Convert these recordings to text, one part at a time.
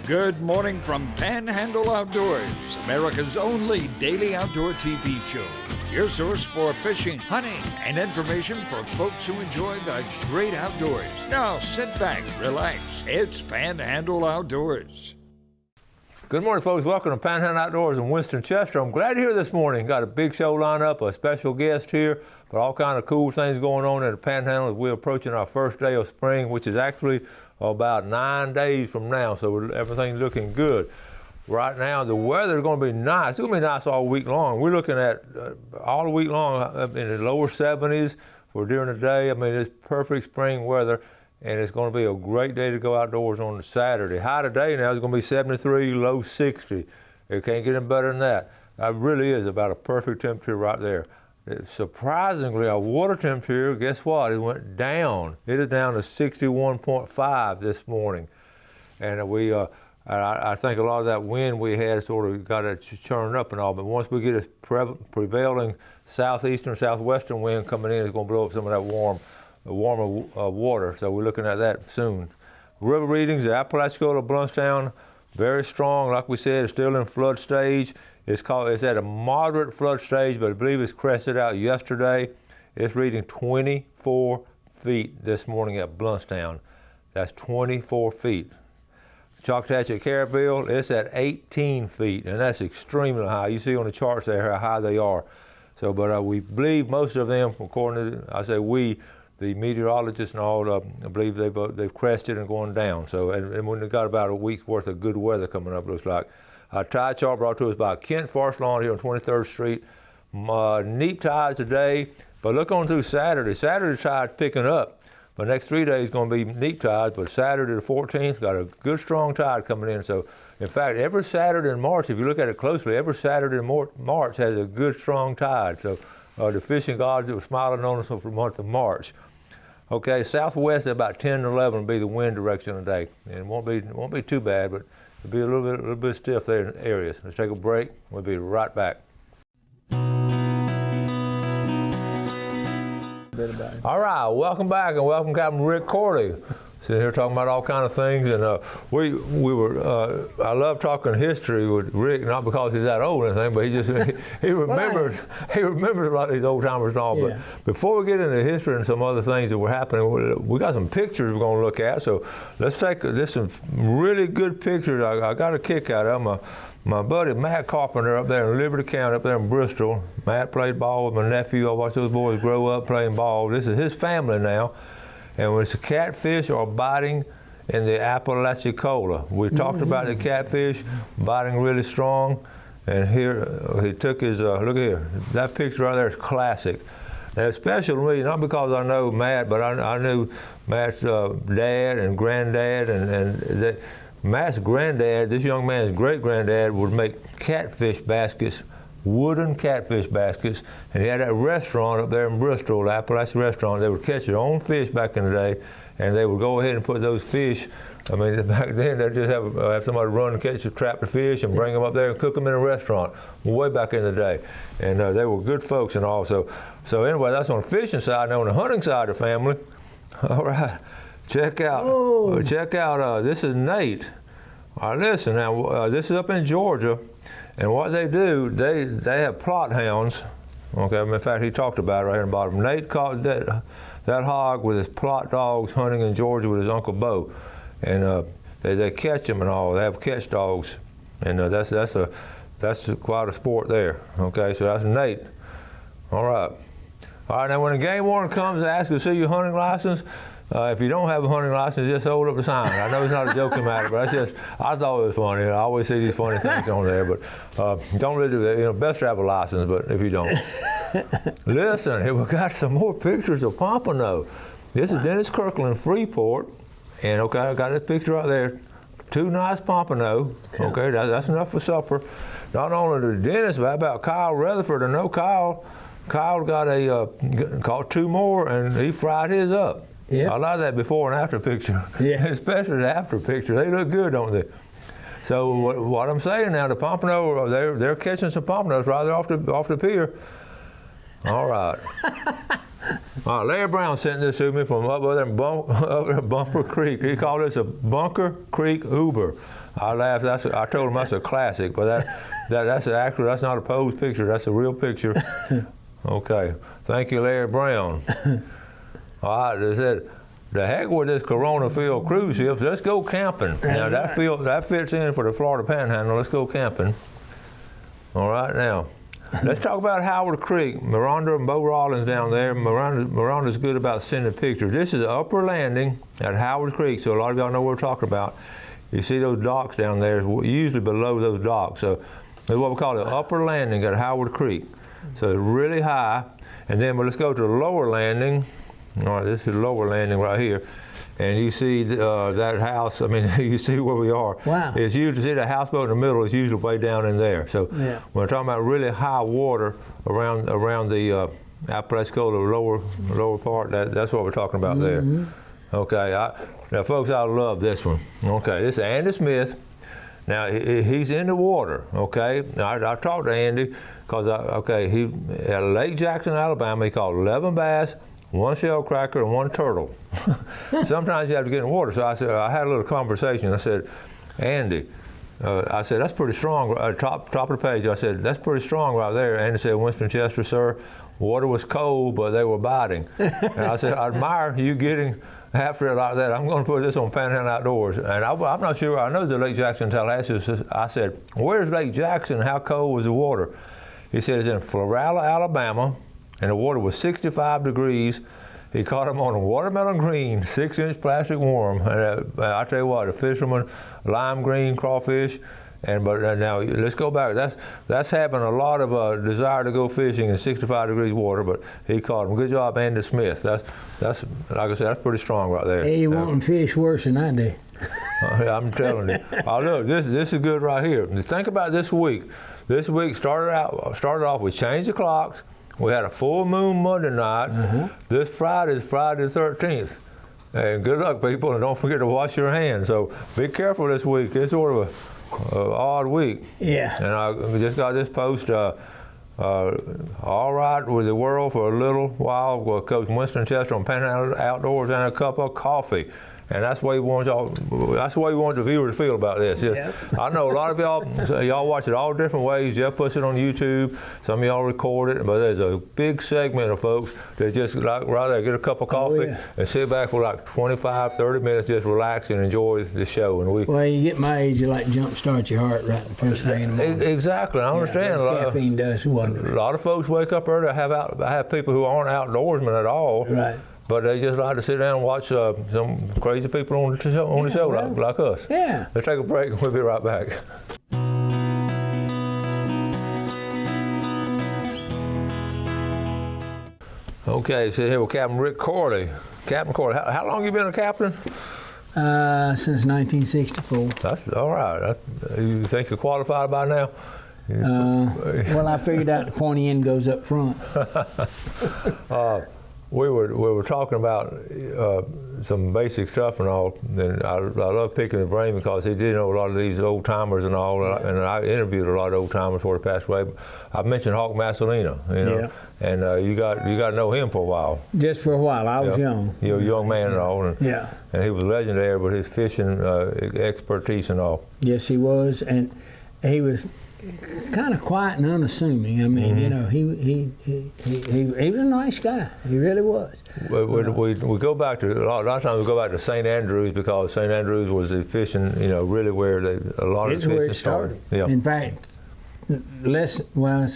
Good morning from Panhandle Outdoors, America's only daily outdoor TV show. Your source for fishing, hunting, and information for folks who enjoy the great outdoors. Now sit back, relax. It's Panhandle Outdoors. Good morning, folks. Welcome to Panhandle Outdoors in Winston, Chester. I'm glad you're here this morning. Got a big show lined up, a special guest here, but all kind of cool things going on at the Panhandle as we're approaching our first day of spring, which is actually about 9 days from now, so everything's looking good. Right now, the weather is going to be nice. It's going to be nice all week long. We're looking at all week long in the lower 70s for during the day. I mean, it's perfect spring weather, and it's going to be a great day to go outdoors on Saturday. High today now is going to be 73, low 60. It can't get any better than that. It really is about a perfect temperature right there. Surprisingly, our water temperature, guess what? It went down. It is down to 61.5 this morning. And I think a lot of that wind we had sort of got it churned up and all, but once we get a prevailing southeastern, southwestern wind coming in, it's going to blow up some of that warmer water. So we're looking at that soon. River readings, the Apalachicola, Blountstown, very strong. Like we said, it's still in flood stage. It's at a moderate flood stage, but I believe it's crested out yesterday. It's reading 24 feet this morning at Blountstown. That's 24 feet. Choctawhatchee at Carabville, it's at 18 feet, and that's extremely high. You see on the charts there how high they are. So, but we believe most of them, according to, I say we, the meteorologists and all, I believe they've crested and going down. So, and when they got about a week's worth of good weather coming up, looks like. Tide chart brought to us by Kent Forest Lawn here on 23rd Street. Neap tide today, but look on through Saturday. Saturday tide's picking up. The next 3 days is going to be neap tides, but Saturday the 14th got a good strong tide coming in. So, in fact, every Saturday in March, if you look at it closely, every Saturday in March has a good strong tide. So, the fishing gods that were smiling on us for the month of March. Okay, southwest at about 10 to 11 will be the wind direction today, and it won't be too bad, but it'll be a little bit stiff there in areas. Let's take a break. We'll be right back. All right, welcome back, and welcome Captain Rick Corley. Sitting here talking about all kinds of things, and I love talking history with Rick, not because he's that old or anything, but he remembers a lot of these old timers and all. Yeah. But before we get into history and some other things that were happening, we got some pictures we're going to look at. So let's take some really good pictures. I got a kick out of them. My buddy Matt Carpenter up there in Liberty County, up there in Bristol. Matt played ball with my nephew. I watched those boys grow up playing ball. This is his family now. And when it's a catfish or biting in the Apalachicola, we talked about the catfish biting really strong. And here he took his, look here, that picture right there is classic. Now it's special to me, not because I know Matt, but I knew Matt's dad and granddad, and that Matt's granddad, this young man's great-granddad, would make catfish baskets, wooden catfish baskets, and he had that restaurant up there in Bristol, the Appalachian restaurant. They would catch their own fish back in the day, and they would go ahead and put those fish, I mean, back then they'd just have somebody run and catch a trap of fish and bring them up there and cook them in a restaurant, way back in the day. And they were good folks and all. So anyway, that's on the fishing side. Now on the hunting side of the family, all right, check out, this is Nate. All right, listen now, this is up in Georgia. And what they do, they have plot hounds. Okay, in fact, he talked about it right here in the bottom. Nate caught that hog with his plot dogs hunting in Georgia with his Uncle Bo. And they catch them and all. They have catch dogs. And that's quite a sport there. Okay, so that's Nate. All right. All right, now when a game warden comes and asks to see your hunting license, if you don't have a hunting license, just hold up the sign. I know it's not a joking matter, but I thought it was funny. I always see these funny things on there, but don't really do that. You know, best to have a license, but if you don't. Listen, here we got some more pictures of pompano. This is Dennis Kirkland, Freeport, and okay, I got this picture right there. 2 nice pompano. Okay, that's enough for supper. Not only did Dennis, but how about Kyle Rutherford? I know Kyle caught 2 more, and he fried his up. Yep. I like that before and after picture. Yeah. Especially the after picture. They look good, don't they? So what I'm saying now, the pompano, they're catching some pompanos right there off the pier. All right. Larry Brown sent this to me from up there in Bumper Creek. He called this a Bunker Creek Uber. I laughed. I told him that's a classic, but that's accurate. That's not a posed picture. That's a real picture. Okay. Thank you, Larry Brown. All right. They said, the heck with this Corona field cruise ships. Let's go camping. Now that fits in for the Florida Panhandle. Let's go camping. All right. Now, let's talk about Howard Creek. Miranda and Bo Rollins down there. Miranda's good about sending pictures. This is the upper landing at Howard Creek, so a lot of y'all know what we're talking about. You see those docks down there, usually below those docks. So that's what we call the upper landing at Howard Creek. So it's really high. And then let's go to the lower landing. All right, this is the lower landing right here. And you see that house, I mean, you see where we are. Wow. It's usually, see the houseboat in the middle is usually way down in there. So when we're talking about really high water around the Apalachicola lower part, that's what we're talking about there. Okay, now folks, I love this one. Okay, this is Andy Smith. Now he's in the water. Okay, now I talked to Andy because he at Lake Jackson, Alabama. He caught 11 bass, 1 shell cracker, and 1 turtle. Sometimes you have to get in the water. So I had a little conversation. I said, Andy, I said, that's pretty strong. Top of the page, I said, that's pretty strong right there. Andy said, Winston Chester, sir, water was cold, but they were biting. And I said, I admire you getting after it like that. I'm going to put this on Panhandle Outdoors. And I'm not sure. I know the Lake Jackson, Tallahassee. I said, where's Lake Jackson? How cold was the water? He said, it's in Florala, Alabama, and the water was 65 degrees. He caught him on a watermelon green, 6-inch plastic worm. And I tell you what, a fisherman, lime green crawfish. But now let's go back. That's having a lot of desire to go fishing in 65 degrees water. But he caught him. Good job, Andy Smith. That's like I said, that's pretty strong right there. Hey, you wanting fish worse than I do. I'm telling you. Oh, look, this is good right here. Think about this week. This week started off. We changed the clocks. We had a full moon Monday night. This Friday is Friday the 13th. And good luck, people, and don't forget to wash your hands. So be careful this week. It's sort of a odd week. Yeah. And I just got this post, all right with the world for a little while with Coach Winston Chester on Panhandle Outdoors and a cup of coffee. And that's the way we want the viewers to feel about this. I know a lot of y'all watch it all different ways. Jeff puts it on YouTube. Some of y'all record it, but there's a big segment of folks that just like right there, get a cup of coffee and sit back for like 25, 30 minutes, just relax and enjoy the show. And well, you get my age, you like jumpstart your heart right the first thing in the morning. Exactly, I understand. Caffeine does wonders. A lot of folks wake up early. I have people who aren't outdoorsmen at all. Right. But they just like to sit down and watch some crazy people on the show like us. Yeah. Let's take a break and we'll be right back. Okay, so here with Captain Rick Corley. Captain Corley, how long have you been a captain? Since 1964. That's all right. You think you're qualified by now? Well, I figured out the pointy end goes up front. We were talking about some basic stuff and all, and I love picking his brain because he did know a lot of these old timers and all, and I interviewed a lot of old timers before he passed away. I mentioned Hawk Massolino, and you got to know him for a while. Just for a while. I was young. You're a young man and all, and he was legendary with his fishing expertise and all. Yes, he was, and he was kind of quiet and unassuming. I mean, he was a nice guy. He really was. We go back to a lot of times we go back to St. Andrews because St. Andrews was the fishing, really where a lot of the fishing started. Yeah. In fact, it's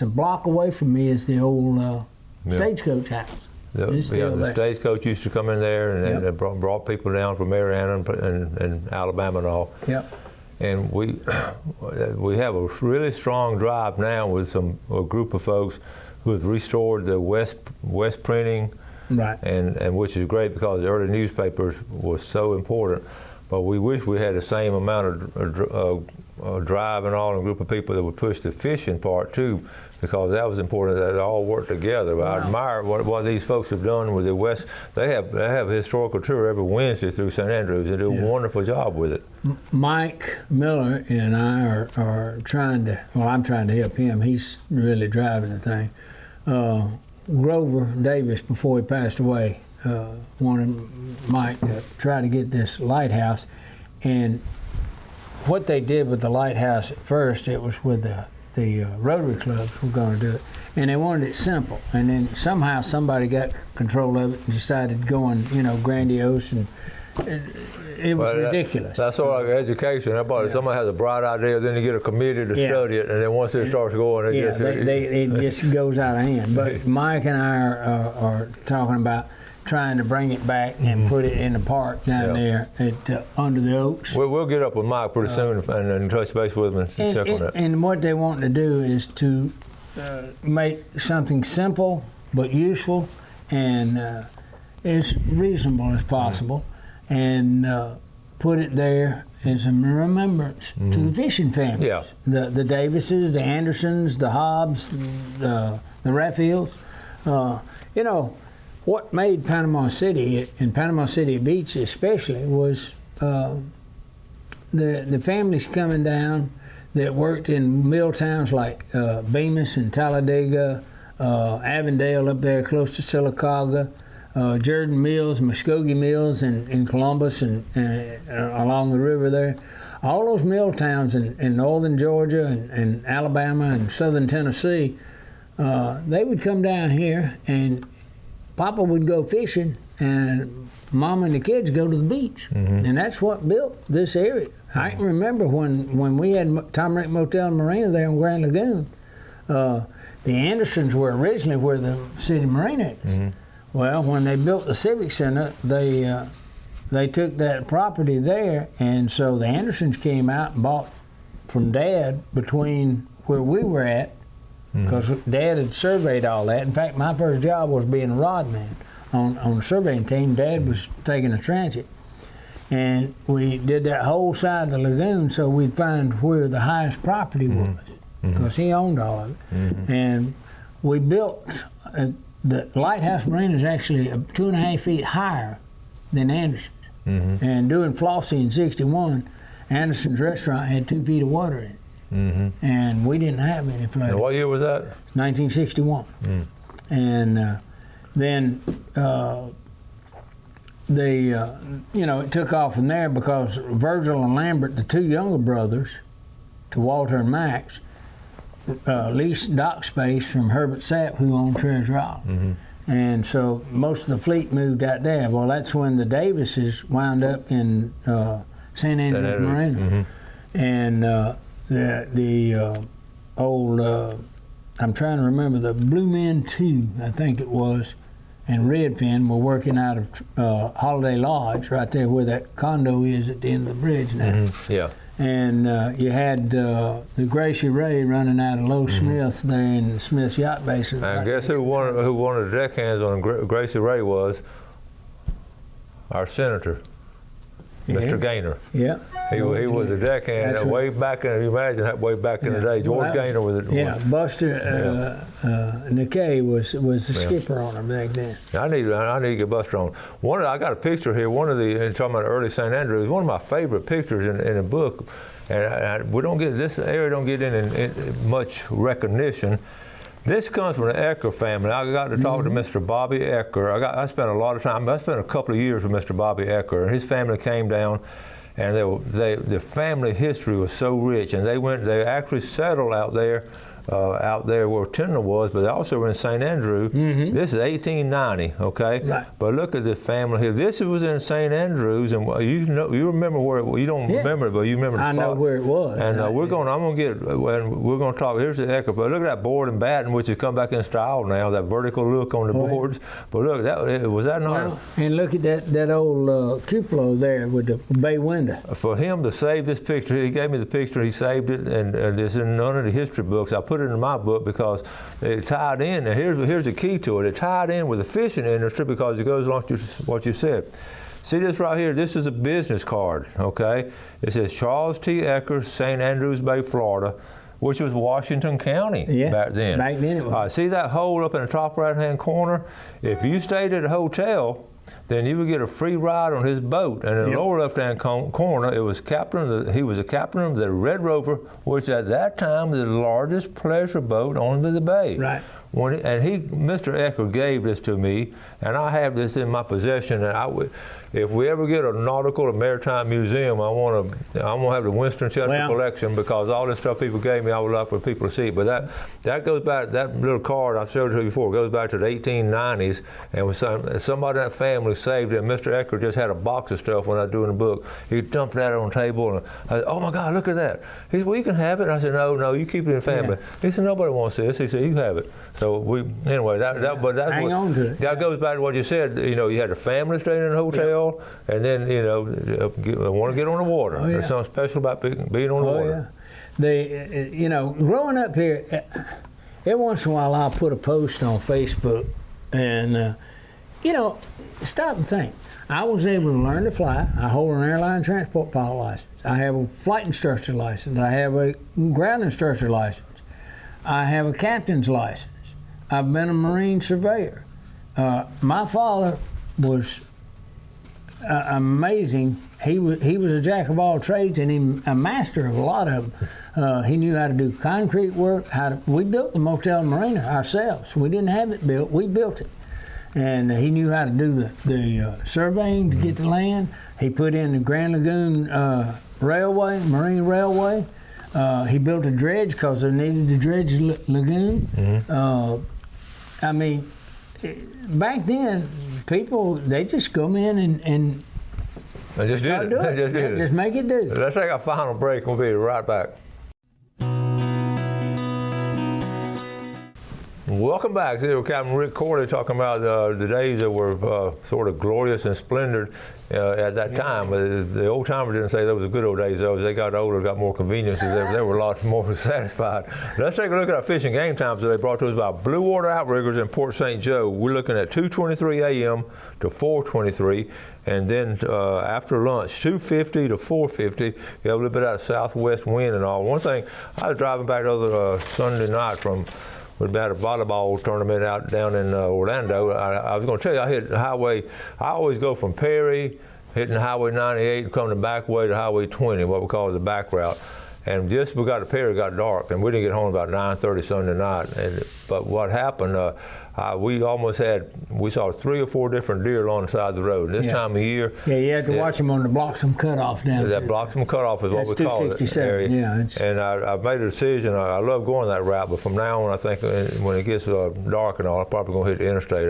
a block away from me is the old stagecoach house. The stagecoach used to come in there and brought people down from Mariana and Alabama and all. Yep. And we have a really strong drive now with a group of folks who have restored the West printing, right? And which is great because the early newspapers was so important. But we wish we had the same amount of drive and all, and a group of people that would push the fishing part too, because that was important that it all worked together. Wow. I admire what these folks have done with the West. They have a historical tour every Wednesday through St. Andrews and do a wonderful job with it. Mike Miller and I are trying to, I'm trying to help him. He's really driving the thing. Grover Davis, before he passed away, wanted Mike to try to get this lighthouse. And what they did with the lighthouse at first, it was with the Rotary clubs were going to do it. And they wanted it simple. And then somehow somebody got control of it and decided going, grandiose, and it was ridiculous. That's sort of like education. Somebody has a bright idea, then you get a committee to study it, and then once it starts going, it just goes out of hand. But Mike and I are talking about trying to bring it back and put it in the park down there at under the oaks. We'll get up with Mike pretty soon and touch base with him and check on that. And what they want to do is to make something simple but useful and as reasonable as possible, and put it there as a remembrance to the fishing families. Yeah. The Davises, the Andersons, the Hobbs, the Raffields. What made Panama City, and Panama City Beach especially, was the families coming down that worked in mill towns like Bemis and Talladega, Avondale up there close to Sylacauga, Jordan Mills, Muskogee Mills in Columbus and along the river there. All those mill towns in northern Georgia and Alabama and southern Tennessee, they would come down here, and Papa would go fishing and Mama and the kids go to the beach. And that's what built this area. I can remember when we had Tom Rick Motel and Marina there in Grand Lagoon, the Andersons were originally where the city marina is. Well, when they built the Civic Center, they took that property there, and so the Andersons came out and bought from Dad between where we were at, because Dad had surveyed all that. In fact, my first job was being a rod man on the surveying team. Dad was taking a transit. And we did that whole side of the lagoon so we'd find where the highest property was, because he owned all of it. And we built, the Lighthouse Marina is actually 2.5 feet higher than Anderson's. And doing Flossie in '61, Anderson's restaurant had 2 feet of water in it. And we didn't have any flooding. And what year was that? 1961. And then it took off from there because Virgil and Lambert, the two younger brothers to Walter and Max, leased dock space from Herbert Sapp, who owned Treasure Rock. And so most of the fleet moved out there. Well, that's when the Davises wound up in St. Andrews Marina. And the old, I'm trying to remember, the Blue Men 2, I think it was, and Redfin were working out of Holiday Lodge, right there where that condo is at the end of the bridge now. And you had the Gracie Ray running out of Low Smith's there in the Smith's Yacht Base. And guess who one of the deckhands on Gracie Ray was? Our senator, Mr. Gaynor. Yeah. He was a deckhand way back in, you imagine that way back in the day. George Gaynor was it. Yeah, Buster Nikkei was the skipper on him back then. I need to get Buster on. I got a picture here. Talking about early St. Andrews, one of my favorite pictures in a book, and we don't get this area don't get in much recognition. This comes from the Ecker family. I got to talk to Mr. Bobby Ecker. I spent a lot of time. I spent a couple of years with Mr. Bobby Ecker, and his family came down. And the family history was so rich, and they actually settled out there where Tyndall was, but they also were in St. Andrew. This is 1890, okay? Right. But look at the family here. This was in St. Andrews, and you remember where you don't remember it, but you remember the spot. I know where it was. And we're going to talk. Here's the Echo. But look at that board and batten, which has come back in style now. That vertical look on the boards. But look, was that not? Well, and look at that old cupola there with the bay window. For him to save this picture, he gave me the picture. He saved it, and it's in none of the history books. I put it in my book because it tied in. Now here's the key to it. It tied in with the fishing industry because it goes along with what you said. See this right here? This is a business card, okay? It says Charles T. Ecker, St. Andrews Bay, Florida, which was Washington County back then. Back then it was. See that hole up in the top right-hand corner? If you stayed at a hotel, then you would get a free ride on his boat. And in the lower left-hand corner, he was a captain of the Red Rover, which at that time was the largest pleasure boat on the bay. Right. Mr. Ecker gave this to me, and I have this in my possession. And if we ever get a nautical or maritime museum, I'm gonna have the Winston Chester collection, because all this stuff people gave me, I would love for people to see. But that goes back. That little card I've showed it to you before goes back to the 1890s, and somebody in that family saved it. Mr. Ecker just had a box of stuff when I was doing the book. He dumped that on the table, and I said, "Oh my God, look at that!" He said, "Well, you can have it." And I said, "No, you keep it in the family." Yeah. He said, "Nobody wants this." He said, "You have it." So anyway, hang on to it. That goes back to what you said. You know, you had a family staying in a hotel, and then want to get on the water. There's something special about being on the water. Yeah. Growing up here, every once in a while I'll put a post on Facebook, and stop and think. I was able to learn to fly. I hold an airline transport pilot license. I have a flight instructor license. I have a ground instructor license. I have a captain's license. I've been a Marine surveyor. My father was amazing. He was a jack of all trades, and a master of a lot of them. He knew how to do concrete work. We built the Motel Marina ourselves. We didn't have it built. We built it. And he knew how to do the surveying to get the land. He put in the Grand Lagoon Railway, Marine Railway. He built a dredge because they needed to dredge the lagoon. Mm-hmm. I mean, back then, people, they just come in and they just did it. Just make it do. Let's take our final break. We'll be right back. Welcome back. Today we're Captain Rick Corley talking about the days that were sort of glorious and splendid at that time. The old timers didn't say those were good old days, though. As they got older, got more conveniences, they were a lot more satisfied. Let's take a look at our fishing game times that they brought to us by Blue Water Outriggers in Port St. Joe. We're looking at 2:23 a.m. to 4:23, and then after lunch, 2:50 to 4:50. You have a little bit out of southwest wind and all. One thing, I was driving back the other Sunday night from. We'd been at a volleyball tournament out down in Orlando. I was going to tell you, I hit the highway. I always go from Perry, hitting Highway 98, and come the back way to Highway 20, what we call the back route. And just we got to Perry, it got dark, and we didn't get home about 9:30 Sunday night. But what happened? We saw 3 or 4 different deer along the side of the road. This time of year. Yeah, you had to watch them on the Bloxham Cutoff down there. That Bloxham Cutoff is what we call it. 267, yeah. And I've made a decision. I love going that route, but from now on, I think when it gets dark and all, I'm probably going to hit the interstate.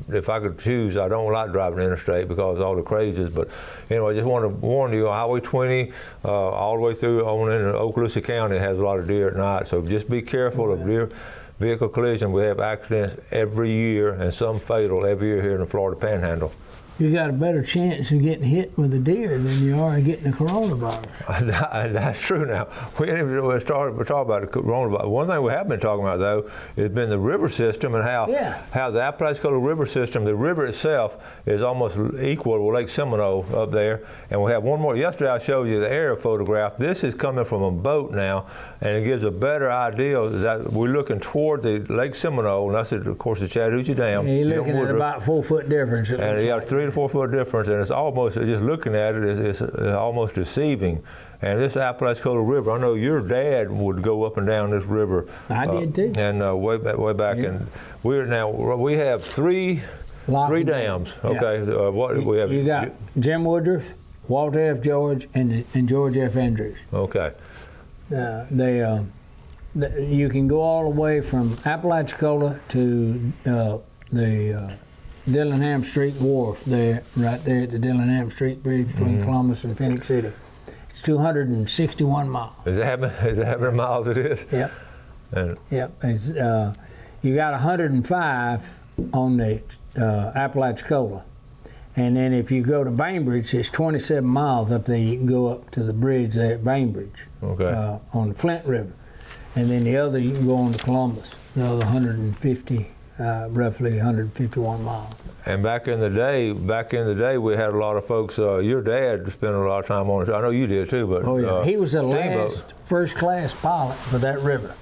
If I could choose, I don't like driving the interstate because of all the crazes. But anyway, I just want to warn you, Highway 20, all the way through on into Okaloosa County has a lot of deer at night. So just be careful of deer. Vehicle collision. We have accidents every year, and some fatal every year here in the Florida Panhandle. You got a better chance of getting hit with a deer than you are of getting the coronavirus. That's true now. We didn't even start to talk about the coronavirus. One thing we have been talking about, though, has been the river system and how the Apalachicola River system, the river itself, is almost equal to Lake Seminole up there. And we have one more. Yesterday I showed you the aerial photograph. This is coming from a boat now, and it gives a better idea that we're looking toward the Lake Seminole, and that's, of course, the Chattahoochee Dam. You're looking at about 4 foot difference. And you got 3 to 4 foot difference, and it's almost, just looking at it, it's almost deceiving. And this Apalachicola River, I know your dad would go up and down this river. I did too. And way back, and we have three dams. Okay, what we have? You got Jim Woodruff, Walter F. George, and George F. Andrews. Okay. You can go all the way from Apalachicola to the Dillingham Street Wharf right there at the Dillingham Street Bridge between Columbus and Phoenix City. It's 261 miles. Is that how many miles it is? Yep. It's, you got 105 on the Apalachicola. And then if you go to Bainbridge, it's 27 miles up there. You can go up to the bridge there at Bainbridge on the Flint River. And then the other, you can go on to Columbus, the other 150, roughly 151 miles. And back in the day, we had a lot of folks. Your dad spent a lot of time on it. I know you did too, but he was the last first-class pilot for that river.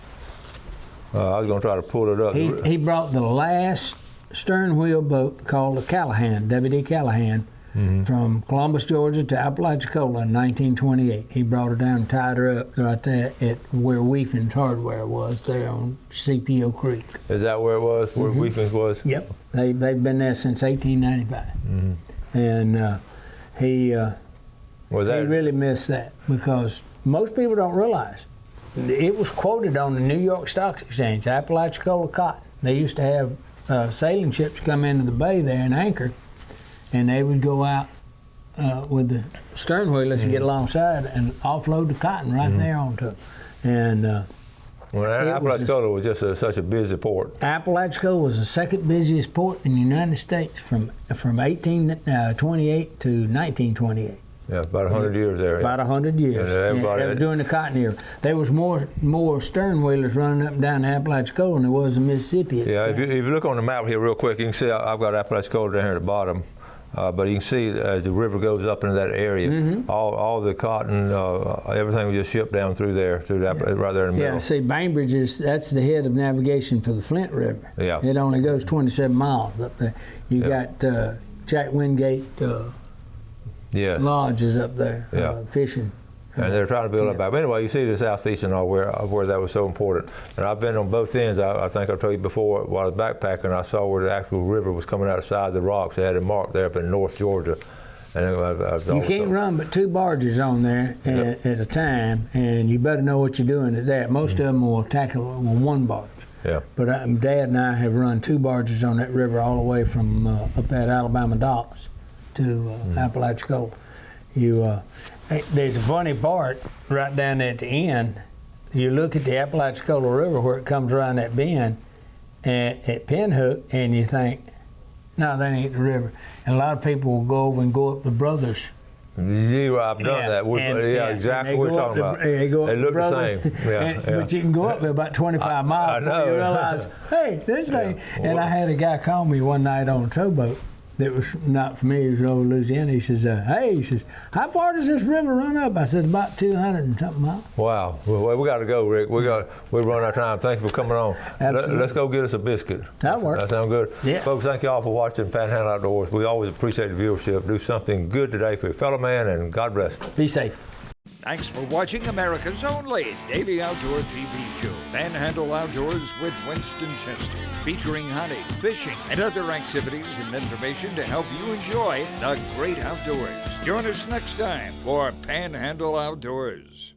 I was going to try to pull it up. He brought the last stern wheel boat called the Callahan, W.D. Callahan, from Columbus, Georgia to Apalachicola in 1928. He brought her down and tied her up right there at where Weefen's Hardware was there on CPO Creek. Is that where it was, where Weefen's was? Yep. They've been there since 1895. And he really missed that because most people don't realize it was quoted on the New York Stock Exchange, Apalachicola cotton. They used to have sailing ships come into the bay there and anchor, and they would go out with the stern wheelers to get alongside and offload the cotton right there onto it. And Apalachicola was just such a busy port. Apalachicola was the second busiest port in the United States from 1828 to 1928. Yeah, about 100 years there. About 100 years. And that was during the cotton era. There was more stern wheelers running up and down the Apalachicola than there was in Mississippi. Yeah, if you look on the map here real quick, you can see I've got Apalachicola down here at the bottom. But you can see as the river goes up into that area, all the cotton, everything was just shipped down through there, right there in the middle. Yeah, see, Bainbridge that's the head of navigation for the Flint River. Yeah. It only goes 27 miles up there. You got Jack Wingate lodges up there, fishing. And they're trying to build up back. But anyway, you see the southeast and all where that was so important. And I've been on both ends. I think I told you before, while I was backpacking, I saw where the actual river was coming outside the rocks. They had it marked there up in North Georgia. And you can't run but 2 barges on there at a time, and you better know what you're doing at that. Most of them will tackle with 1 barge. Yeah. But Dad and I have run 2 barges on that river all the way from up at Alabama docks to Apalachicola. There's a funny part right down there at the end. You look at the Apalachicola River where it comes around that bend at Pinhook, and you think, no, that ain't the river. And a lot of people will go over and go up the Brothers. I've done that. Exactly what we're talking about. They look the same. But you can go up there about 25 miles before you realize, hey, this thing. And I had a guy call me one night on a towboat that was not familiar, he was over Louisiana. He says, how far does this river run up? I said, about 200 and something miles. Wow. Well, we got to go, Rick. We're running out of time. Thank you for coming on. Let's go get us a biscuit. That'll work. That sounds good. Yeah. Folks, thank you all for watching Panhandle Outdoors. We always appreciate the viewership. Do something good today for your fellow man, and God bless. Be safe. Thanks for watching America's only daily outdoor TV show, Panhandle Outdoors with Winston Chester, featuring hunting, fishing, and other activities and information to help you enjoy the great outdoors. Join us next time for Panhandle Outdoors.